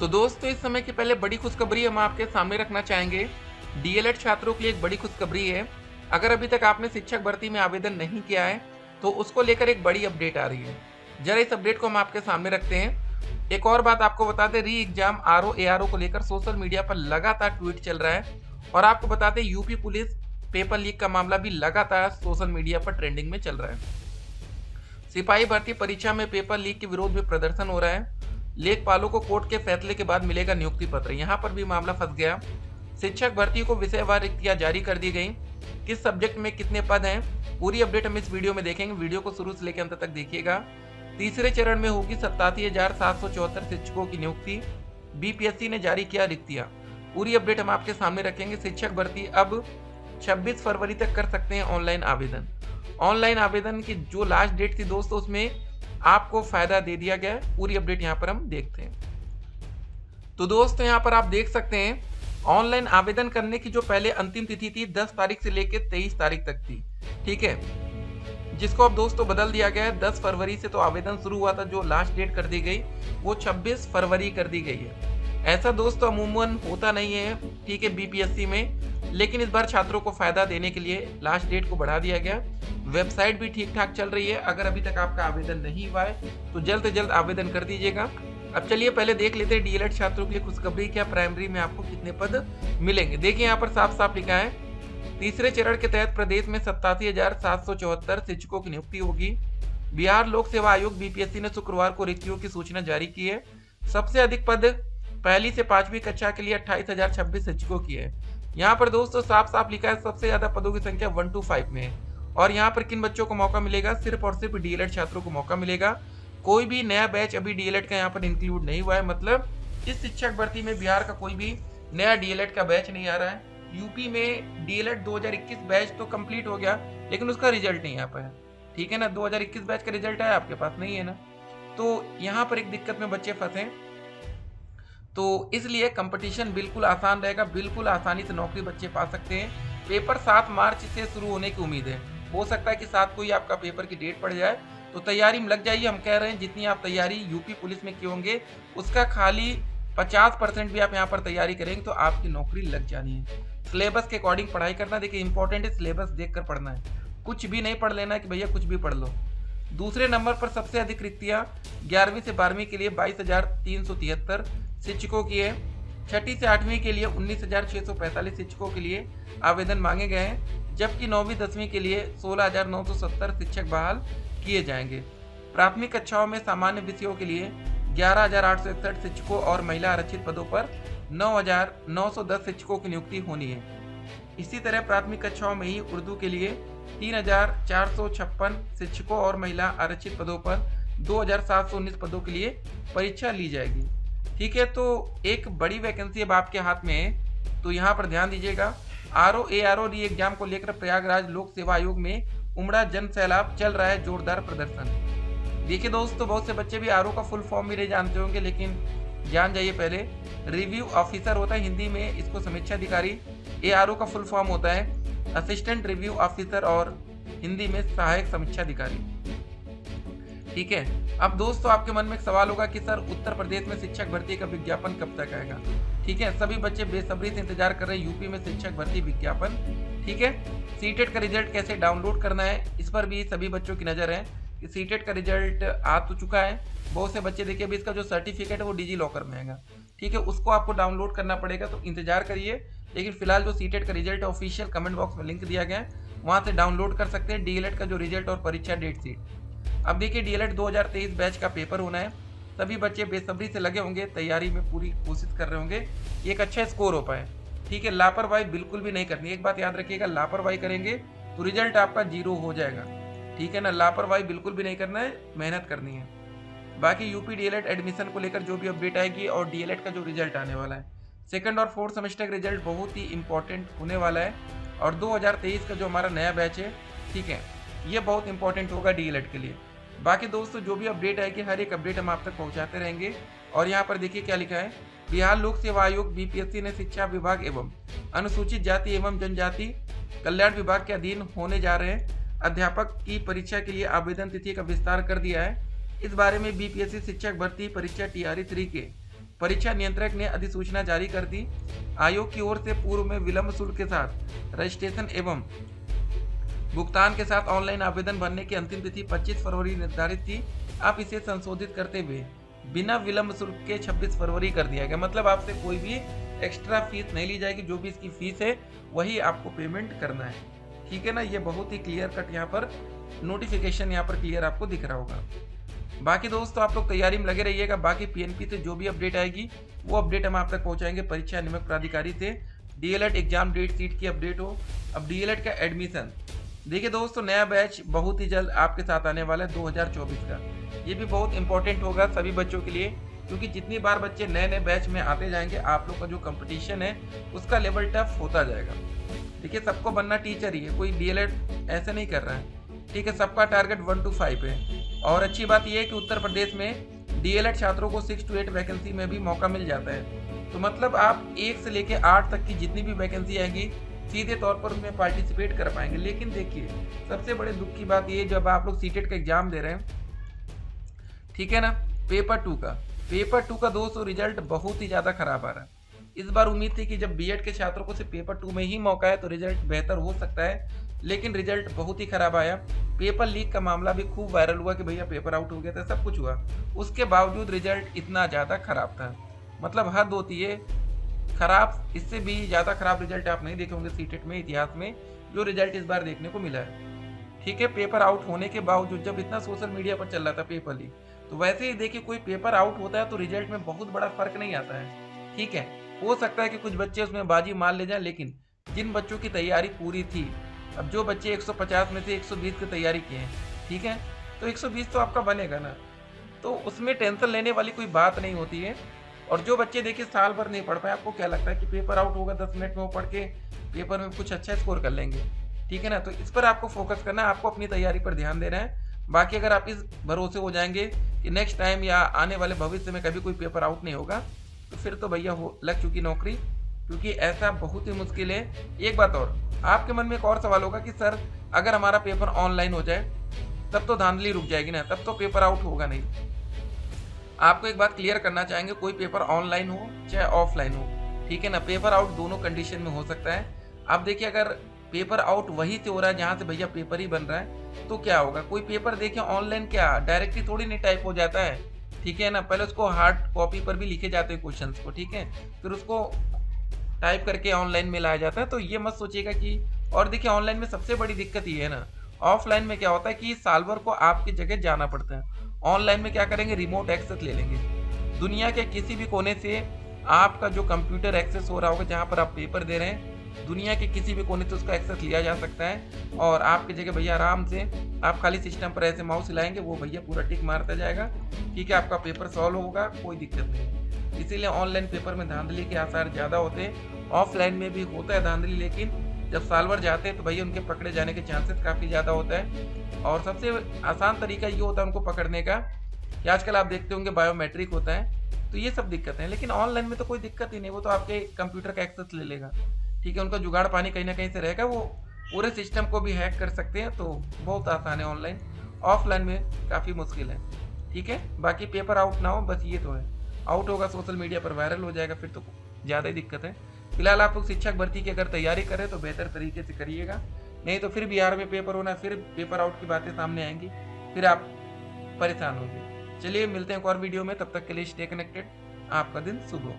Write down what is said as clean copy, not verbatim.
तो दोस्तों इस समय की पहले बड़ी खुशखबरी हम आपके सामने रखना चाहेंगे। डीएलएड छात्रों के लिए एक बड़ी खुशखबरी है। अगर अभी तक आपने शिक्षक भर्ती में आवेदन नहीं किया है तो उसको लेकर एक बड़ी अपडेट आ रही है। जरा इस अपडेट को हम आपके सामने रखते हैं। एक और बात आपको बता दें, री एग्जाम आरओ एआरओ को लेकर सोशल मीडिया पर लगातार ट्वीट चल रहा है। और आपको बताते यूपी पुलिस पेपर लीक का मामला भी लगातार सोशल मीडिया पर ट्रेंडिंग में चल रहा है। सिपाही भर्ती परीक्षा में पेपर लीक के विरोध में प्रदर्शन हो रहा है। लेखपालों को कोर्ट के फैसले के बाद मिलेगा नियुक्ति पत्र, यहाँ पर भी मामला फंस गया। शिक्षक भर्ती को विषयवार रिक्तियां जारी कर दी गई। किस सब्जेक्ट में कितने पद हैं, पूरी अपडेट हम इस वीडियो में देखेंगे। वीडियो को शुरू से लेकर अंत तक देखिएगा। तीसरे चरण में होगी 87,774 शिक्षकों की नियुक्ति। बीपीएससी ने जारी किया रिक्तियां, पूरी अपडेट हम आपके सामने रखेंगे। शिक्षक भर्ती अब 26 फरवरी तक कर सकते हैं ऑनलाइन आवेदन। ऑनलाइन आवेदन की जो लास्ट डेट थी दोस्तों, उसमें आपको फायदा दे दिया गया है। पूरी अपडेट यहाँ पर हम देखते हैं। तो दोस्तों यहाँ पर आप देख सकते हैं ऑनलाइन आवेदन करने की जो पहले अंतिम तिथि थी 10 तारीख से लेकर 23 तारीख तक थी, ठीक है, जिसको अब दोस्तों बदल दिया गया है। 10 फरवरी से तो आवेदन शुरू हुआ था, जो लास्ट डेट कर दी गई वो 26 फरवरी कर दी गई है। ऐसा दोस्तों अमूमन होता नहीं है, ठीक है, बीपीएससी में, लेकिन इस बार छात्रों को फायदा देने के लिए लास्ट डेट को बढ़ा दिया गया। वेबसाइट भी ठीक ठाक चल रही है। अगर अभी तक आपका आवेदन नहीं हुआ है तो जल्द से जल्द आवेदन कर दीजिएगा। अब चलिए पहले देख लेते हैं डीएलएड छात्रों के लिए खुशखबरी क्या, प्राइमरी में आपको कितने पद मिलेंगे। देखिए यहाँ पर साफ साफ लिखा है, तीसरे चरण के तहत प्रदेश में 87,774 शिक्षकों की नियुक्ति होगी। बिहार लोक सेवा आयोग बीपीएससी ने शुक्रवार को रिक्तियों की सूचना जारी की है। सबसे अधिक पद पहली से 5वीं कक्षा के लिए 28,026 शिक्षकों की है। यहाँ पर दोस्तों साफ साफ लिखा है सबसे ज्यादा पदों की संख्या 1 to 5 में है। और यहाँ पर किन बच्चों को मौका मिलेगा, सिर्फ और सिर्फ डीएलएड छात्रों को मौका मिलेगा। कोई भी नया बैच अभी डीएलएड का यहाँ पर इंक्लूड नहीं हुआ है। मतलब इस शिक्षक भर्ती में बिहार का कोई भी नया डीएलएड का बैच नहीं आ रहा है। यूपी में डीएलएड 2021 बैच तो कंप्लीट हो गया, लेकिन उसका रिजल्ट नहीं आ पाया, ठीक है ना। 2021 बैच का रिजल्ट आया, आपके पास नहीं है ना, तो यहाँ पर एक दिक्कत में बच्चे फंसे। तो इसलिए कंपटीशन बिल्कुल आसान रहेगा, बिल्कुल आसानी से नौकरी बच्चे पा सकते हैं। पेपर 7 मार्च से शुरू होने की उम्मीद है। हो सकता है कि 7 को ही आपका पेपर की डेट पड़ जाए, तो तैयारी में लग जाइए। हम कह रहे हैं जितनी आप तैयारी यूपी पुलिस में की होंगे उसका खाली 50% भी आप यहाँ पर तैयारी करेंगे तो आपकी नौकरी लग जानी है। सिलेबस के अकॉर्डिंग पढ़ाई करना, देखिए इंपॉर्टेंट है, सिलेबस देख कर पढ़ना है। कुछ भी नहीं पढ़ लेना है कि भैया कुछ भी पढ़ लो। दूसरे नंबर पर सबसे अधिक रिक्तियाँ 11वीं से 12वीं के लिए 22,373 शिक्षकों की है। 6ठी से 8वीं के लिए 19,645 शिक्षकों के लिए आवेदन मांगे गए हैं, जबकि 9वीं 10वीं के लिए 16,970 शिक्षक बहाल किए जाएंगे। प्राथमिक कक्षाओं में सामान्य विषयों के लिए 11,861 शिक्षकों और महिला आरक्षित पदों पर 9,910 शिक्षकों की नियुक्ति होनी है। इसी तरह प्राथमिक कक्षाओं में ही उर्दू के लिए 3,456 शिक्षकों और महिला आरक्षित पदों पर 2,719 पदों के लिए परीक्षा ली जाएगी, ठीक है। तो एक बड़ी वैकेंसी अब आपके हाथ में है, तो यहाँ पर ध्यान दीजिएगा। आरओ एआरओ री एग्जाम को लेकर प्रयागराज लोक सेवा आयोग में उमड़ा जन सैलाब, चल रहा है जोरदार प्रदर्शन। देखिए दोस्तों, बहुत से बच्चे भी आरओ का फुल फॉर्म भी नहीं जानते होंगे, लेकिन जान जाइए पहले। रिव्यू ऑफिसर होता है हिंदी में, इसको समीक्षा अधिकारी। एआरओ का फुल फॉर्म होता है असिस्टेंट रिव्यू ऑफिसर और हिंदी में सहायक समीक्षा अधिकारी, ठीक है। अब दोस्तों आपके मन में एक सवाल होगा कि सर उत्तर प्रदेश में शिक्षक भर्ती का विज्ञापन कब तक आएगा, ठीक है। सभी बच्चे बेसब्री से इंतजार कर रहे हैं यूपी में शिक्षक भर्ती विज्ञापन, ठीक है। सीटेट का रिजल्ट कैसे डाउनलोड करना है, इस पर भी सभी बच्चों की नजर है कि सीटेट का रिजल्ट आ तो चुका है। बहुत से बच्चे देखिए अभी इसका जो सर्टिफिकेट है वो डिजी लॉकर में है, ठीक है, उसको आपको डाउनलोड करना पड़ेगा, तो इंतजार करिए। लेकिन फिलहाल जो सीटेट का रिजल्ट है ऑफिशियल कमेंट बॉक्स में लिंक दिया गया है, वहां से डाउनलोड कर सकते हैं डीएलएड का जो रिजल्ट और परीक्षा डेट शीट। अब देखिए डीएलएड 2023 बैच का पेपर होना है। सभी बच्चे बेसब्री से लगे होंगे, तैयारी में पूरी कोशिश कर रहे होंगे एक अच्छा स्कोर हो पाए, ठीक है। लापरवाही बिल्कुल भी नहीं करनी। एक बात याद रखिएगा, लापरवाही करेंगे तो रिजल्ट आपका 0 हो जाएगा, ठीक है ना। लापरवाही बिल्कुल भी नहीं करना है, मेहनत करनी है। बाकी यूपी डीएलएड एडमिशन को लेकर जो भी अपडेट आएगी और डीएलएड का जो रिजल्ट आने वाला है, सेकंड और फोर्थ सेमेस्टर का रिजल्ट बहुत ही इंपॉर्टेंट होने वाला है। और 2023 का जो हमारा नया बैच है, ठीक है, ये बहुत इंपॉर्टेंट होगा डीएलएड के लिए। बाकी दोस्तों जो भी अपडेट आएगी हर एक अपडेट हम आप तक पहुंचाते रहेंगे। और यहाँ पर देखिए क्या लिखा है, बिहार लोक सेवा आयोग बीपीएससी ने शिक्षा विभाग एवं अनुसूचित जाति एवं जनजाति कल्याण विभाग के अधीन होने जा रहे अध्यापक की परीक्षा के लिए आवेदन तिथि का विस्तार कर दिया है। इस बारे में बीपीएससी शिक्षक भर्ती परीक्षा टीआरई 3 के परीक्षा नियंत्रक ने अधिसूचना जारी कर दी। आयोग की ओर से पूर्व में विलंब शुल्क के साथ रजिस्ट्रेशन एवं भुगतान के साथ ऑनलाइन आवेदन भरने की अंतिम तिथि 25 फरवरी निर्धारित थी। अब इसे संशोधित करते हुए बिना विलंब शुल्क के 26 फरवरी कर दिया गया। मतलब आपसे कोई भी एक्स्ट्रा फीस नहीं ली जाएगी, जो भी इसकी फीस है वही आपको पेमेंट करना है। ठीक है ना, ये बहुत ही क्लियर कट यहाँ पर नोटिफिकेशन यहाँ पर क्लियर आपको दिख रहा होगा। बाकी दोस्तों आप लोग तैयारी में लगे रहिएगा। बाकी पीएनपी से जो भी अपडेट आएगी वो अपडेट हम आप तक पहुंचाएंगे। परीक्षा नियामक प्राधिकारी से डीएलएड एग्जाम डेट शीट की अपडेट हो। अब डीएलएड का एडमिशन देखिए दोस्तों, नया बैच बहुत ही जल्द आपके साथ आने वाला है 2024 का। ये भी बहुत इंपॉर्टेंट होगा सभी बच्चों के लिए, क्योंकि जितनी बार बच्चे नए नए बैच में आते जाएंगे आप लोग का जो कंपटीशन है उसका लेवल टफ होता जाएगा। देखिए सबको बनना टीचर ही है, कोई डीएलएड ऐसे नहीं कर रहा है। ठीक है, सबका टारगेट 1 to 5 है। और अच्छी बात यह है कि उत्तर प्रदेश में डीएलएड छात्रों को 6 to 8 वैकेंसी में भी मौका मिल जाता है। तो मतलब आप 1 से लेके 8 तक की जितनी भी वैकेंसी आएंगी सीधे तौर पर उसमें पार्टिसिपेट कर पाएंगे। लेकिन देखिए सबसे बड़े दुख की बात ये, जब आप लोग सीटेट का एग्जाम दे रहे हैं, ठीक है ना, पेपर 2 का दोस्तों रिजल्ट बहुत ही ज़्यादा खराब आ रहा है। इस बार उम्मीद थी कि जब बीएड के छात्रों को सिर्फ पेपर 2 में ही मौका है तो रिजल्ट बेहतर हो सकता है, लेकिन रिजल्ट बहुत ही खराब आया। पेपर लीक का मामला भी खूब वायरल हुआ कि भैया पेपर आउट हो गया था, सब कुछ हुआ, उसके बावजूद रिजल्ट इतना ज़्यादा खराब था। मतलब हद होती है खराब, इससे भी ज़्यादा खराब रिजल्ट आप नहीं देखे होंगे सीटेट में इतिहास में, जो रिजल्ट इस बार देखने को मिला है। ठीक है, पेपर आउट होने के बावजूद जब इतना सोशल मीडिया पर चल रहा था पेपर लीक, तो वैसे ही देखिए कोई पेपर आउट होता है तो रिजल्ट में बहुत बड़ा फर्क नहीं आता है। ठीक है, हो सकता है कि कुछ बच्चे उसमें बाजी मार ले जाएं, लेकिन जिन बच्चों की तैयारी पूरी थी, अब जो बच्चे 150 में से 120 की तैयारी किए हैं, ठीक है, तो 120 तो आपका बनेगा ना, तो उसमें टेंशन लेने वाली कोई बात नहीं होती है। और जो बच्चे देखिए साल भर नहीं पढ़ पाए, आपको क्या लगता है कि पेपर आउट होगा 10 मिनट में वो पढ़ के पेपर में कुछ अच्छा स्कोर कर लेंगे? ठीक है ना, तो इस पर आपको फोकस करना है, आपको अपनी तैयारी पर ध्यान देना है। बाकी अगर आप इस भरोसे हो जाएंगे कि नेक्स्ट टाइम या आने वाले भविष्य में कभी कोई पेपर आउट नहीं होगा, तो फिर तो भैया हो लग चुकी नौकरी, क्योंकि ऐसा बहुत ही मुश्किल है। एक बात और, आपके मन में एक और सवाल होगा कि सर अगर हमारा पेपर ऑनलाइन हो जाए तब तो धांधली रुक जाएगी ना, तब तो पेपर आउट होगा नहीं। आपको एक बात क्लियर करना चाहेंगे, कोई पेपर ऑनलाइन हो चाहे ऑफलाइन हो, ठीक है ना, पेपर आउट दोनों कंडीशन में हो सकता है। आप देखिए अगर पेपर आउट वही से हो रहा है जहाँ से भैया पेपर ही बन रहा है, तो क्या होगा, कोई पेपर देखिए ऑनलाइन क्या डायरेक्टली थोड़ी नहीं टाइप हो जाता है। ठीक है ना, पहले उसको हार्ड कॉपी पर भी लिखे जाते हैं क्वेश्चंस को, ठीक है, फिर उसको टाइप करके ऑनलाइन में लाया जाता है। तो ये मत सोचिएगा कि, और देखिए ऑनलाइन में सबसे बड़ी दिक्कत ये है ना, ऑफलाइन में क्या होता है कि साल भर को आपकी जगह जाना पड़ता है। ऑनलाइन में क्या करेंगे, रिमोट एक्सेस ले लेंगे, दुनिया के किसी भी कोने से आपका जो कंप्यूटर एक्सेस हो रहा होगा जहाँ पर आप पेपर दे रहे हैं, दुनिया के किसी भी कोने से उसका एक्सेस लिया जा सकता है। और आपकी जगह भैया आराम से आप खाली सिस्टम पर ऐसे माउस हिलाएंगे, वो भैया पूरा टिक मारता जाएगा, ठीक है, आपका पेपर सॉल्व होगा, कोई दिक्कत नहीं। इसीलिए ऑनलाइन पेपर में धांधली के आसार ज़्यादा होते हैं। ऑफलाइन में भी होता है धांधली, लेकिन जब साल भर जाते हैं तो भैया उनके पकड़े जाने के चांसेस काफ़ी ज़्यादा होता है। और सबसे आसान तरीका ये होता है उनको पकड़ने का कि आजकल आप देखते होंगे बायोमेट्रिक होता है, तो ये सब दिक्कतें हैं। लेकिन ऑनलाइन में तो कोई दिक्कत ही नहीं, वो तो आपके कंप्यूटर का एक्सेस ले लेगा, ठीक है, उनका जुगाड़ पानी कहीं ना कहीं से रहेगा, वो पूरे सिस्टम को भी हैक कर सकते हैं। तो बहुत आसान है ऑनलाइन, ऑफलाइन में काफ़ी मुश्किल है। ठीक है, बाकी पेपर आउट ना हो, बस ये तो है, आउट होगा सोशल मीडिया पर वायरल हो जाएगा, फिर तो ज़्यादा ही दिक्कत है। फिलहाल आप लोग शिक्षक भर्ती की अगर तैयारी करें तो बेहतर तरीके से करिएगा, नहीं तो फिर बिहार में पेपर होना, फिर पेपर आउट की बातें सामने आएंगी, फिर आप परेशान होंगे। चलिए मिलते हैं एक और वीडियो में, तब तक के लिए स्टे कनेक्टेड, आपका दिन शुभ हो।